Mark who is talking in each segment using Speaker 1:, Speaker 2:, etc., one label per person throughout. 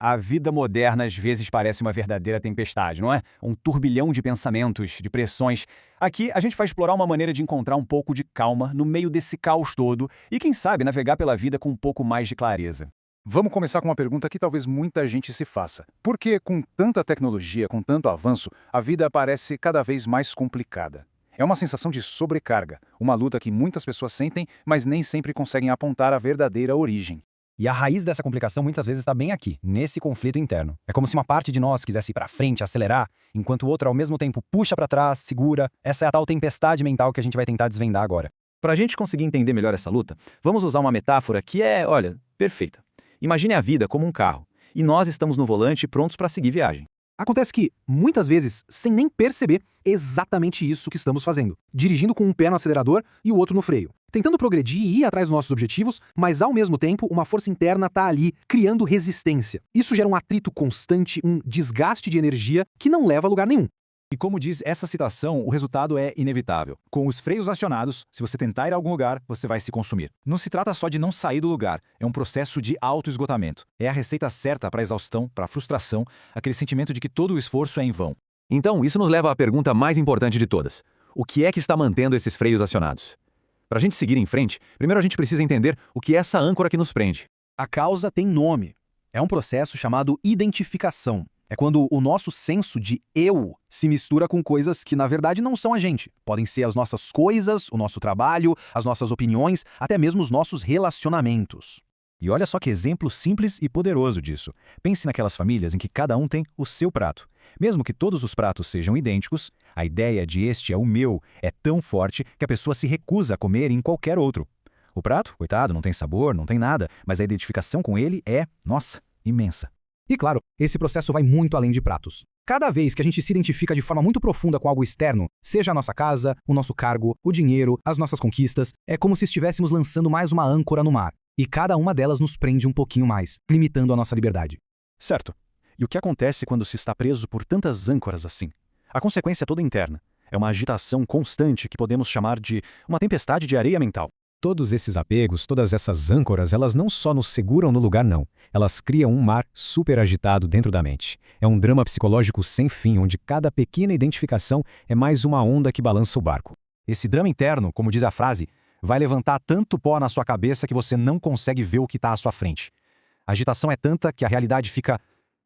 Speaker 1: A vida moderna às vezes parece uma verdadeira tempestade, não é? Um turbilhão de pensamentos, de pressões. Aqui a gente vai explorar uma maneira de encontrar um pouco de calma no meio desse caos todo e, quem sabe, navegar pela vida com um pouco mais de clareza.
Speaker 2: Vamos começar com uma pergunta que talvez muita gente se faça. Por que, com tanta tecnologia, com tanto avanço, a vida parece cada vez mais complicada? É uma sensação de sobrecarga, uma luta que muitas pessoas sentem, mas nem sempre conseguem apontar a verdadeira origem.
Speaker 3: E a raiz dessa complicação muitas vezes está bem aqui, nesse conflito interno. É como se uma parte de nós quisesse ir para frente, acelerar, enquanto o outro ao mesmo tempo puxa para trás, segura. Essa é a tal tempestade mental que a gente vai tentar desvendar agora.
Speaker 4: Para a gente conseguir entender melhor essa luta, vamos usar uma metáfora que é, olha, perfeita. Imagine a vida como um carro, e nós estamos no volante prontos para seguir viagem.
Speaker 3: Acontece que, muitas vezes, sem nem perceber, é exatamente isso que estamos fazendo. Dirigindo com um pé no acelerador e o outro no freio. Tentando progredir e ir atrás dos nossos objetivos, mas ao mesmo tempo uma força interna está ali, criando resistência. Isso gera um atrito constante, um desgaste de energia que não leva a lugar nenhum.
Speaker 5: E como diz essa citação, o resultado é inevitável. Com os freios acionados, se você tentar ir a algum lugar, você vai se consumir. Não se trata só de não sair do lugar, é um processo de autoesgotamento. É a receita certa para a exaustão, para a frustração, aquele sentimento de que todo o esforço é em vão.
Speaker 4: Então, isso nos leva à pergunta mais importante de todas. O que é que está mantendo esses freios acionados? Para a gente seguir em frente, primeiro a gente precisa entender o que é essa âncora que nos prende.
Speaker 3: A causa tem nome. É um processo chamado identificação. É quando o nosso senso de eu se mistura com coisas que na verdade não são a gente. Podem ser as nossas coisas, o nosso trabalho, as nossas opiniões, até mesmo os nossos relacionamentos.
Speaker 5: E olha só que exemplo simples e poderoso disso. Pense naquelas famílias em que cada um tem o seu prato. Mesmo que todos os pratos sejam idênticos, a ideia de este é o meu é tão forte que a pessoa se recusa a comer em qualquer outro. O prato, coitado, não tem sabor, não tem nada, mas a identificação com ele é, nossa, imensa.
Speaker 3: E claro, esse processo vai muito além de pratos. Cada vez que a gente se identifica de forma muito profunda com algo externo, seja a nossa casa, o nosso cargo, o dinheiro, as nossas conquistas, é como se estivéssemos lançando mais uma âncora no mar. E cada uma delas nos prende um pouquinho mais, limitando a nossa liberdade.
Speaker 5: Certo. E o que acontece quando se está preso por tantas âncoras assim? A consequência é toda interna. É uma agitação constante que podemos chamar de uma tempestade de areia mental.
Speaker 6: Todos esses apegos, todas essas âncoras, elas não só nos seguram no lugar não. Elas criam um mar super agitado dentro da mente. É um drama psicológico sem fim, onde cada pequena identificação é mais uma onda que balança o barco.
Speaker 5: Esse drama interno, como diz a frase, vai levantar tanto pó na sua cabeça que você não consegue ver o que está à sua frente. A agitação é tanta que a realidade fica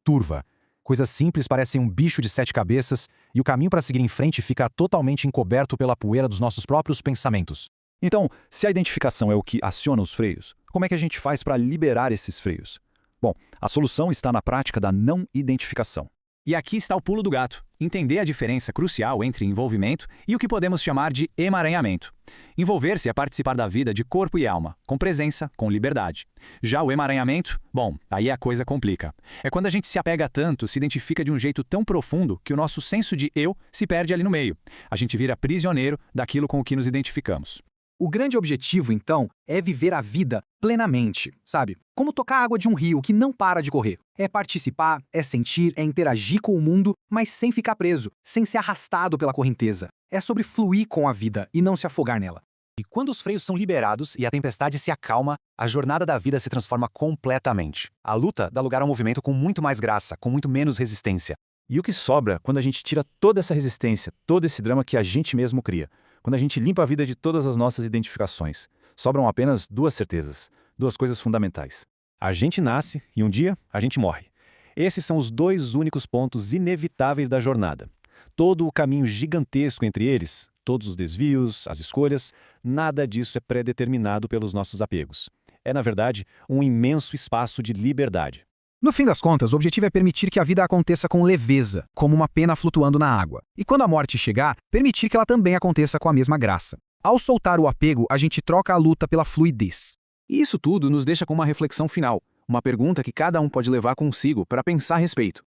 Speaker 5: turva. Coisas simples parecem um bicho de 7 cabeças e o caminho para seguir em frente fica totalmente encoberto pela poeira dos nossos próprios pensamentos. Então, se a identificação é o que aciona os freios, como é que a gente faz para liberar esses freios? Bom, a solução está na prática da não identificação.
Speaker 1: E aqui está o pulo do gato. Entender a diferença crucial entre envolvimento e o que podemos chamar de emaranhamento. Envolver-se é participar da vida de corpo e alma, com presença, com liberdade. Já o emaranhamento, bom, aí a coisa complica. É quando a gente se apega tanto, se identifica de um jeito tão profundo que o nosso senso de eu se perde ali no meio. A gente vira prisioneiro daquilo com o que nos identificamos.
Speaker 3: O grande objetivo, então, é viver a vida plenamente, sabe? Como tocar a água de um rio que não para de correr. É participar, é sentir, é interagir com o mundo, mas sem ficar preso, sem ser arrastado pela correnteza. É sobre fluir com a vida e não se afogar nela.
Speaker 5: E quando os freios são liberados e a tempestade se acalma, a jornada da vida se transforma completamente. A luta dá lugar ao movimento com muito mais graça, com muito menos resistência. E o que sobra quando a gente tira toda essa resistência, todo esse drama que a gente mesmo cria? Quando a gente limpa a vida de todas as nossas identificações, sobram apenas duas certezas, duas coisas fundamentais. A gente nasce e um dia a gente morre. Esses são os dois únicos pontos inevitáveis da jornada. Todo o caminho gigantesco entre eles, todos os desvios, as escolhas, nada disso é pré-determinado pelos nossos apegos. É, na verdade, um imenso espaço de liberdade.
Speaker 3: No fim das contas, o objetivo é permitir que a vida aconteça com leveza, como uma pena flutuando na água. E quando a morte chegar, permitir que ela também aconteça com a mesma graça. Ao soltar o apego, a gente troca a luta pela fluidez.
Speaker 5: E isso tudo nos deixa com uma reflexão final, uma pergunta que cada um pode levar consigo para pensar a respeito.